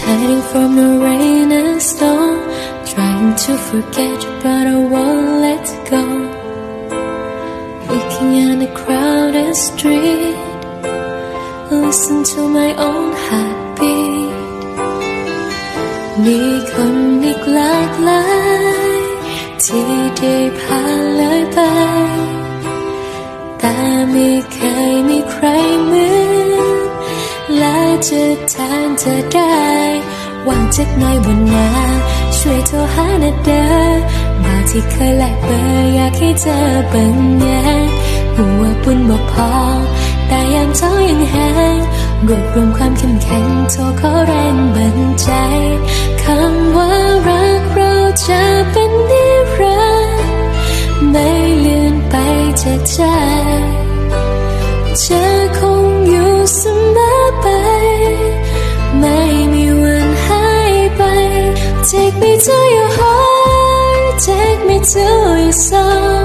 hiding from the rain and storm, trying to forget but I won't let go. Looking at the crowded street, listen to my own heartbeat. มีคนอีกหลากหลายที่ได้ผ่านเลยไปแต่ไม่เคยมีใครเหมือนและจะแทนเธอได้หวังจักหน่อยวันนาช่วยโทรหาหน่อยเด้อบ่าวที่เคยแลกเบอร์อยากให้เธอเบิ่งแยงหัวบุญบ่พอแต่ยามเจ้ายังแห้งรวบรวมความเข้มแข็งโทรขอแรงบันใจคำว่ารักเราจะเป็นนิรันดร์ไม่เลือนไปจากใจจะคงอยู่เสมอไปไม่มีวันหายไป Take me to your heart, take me to your soul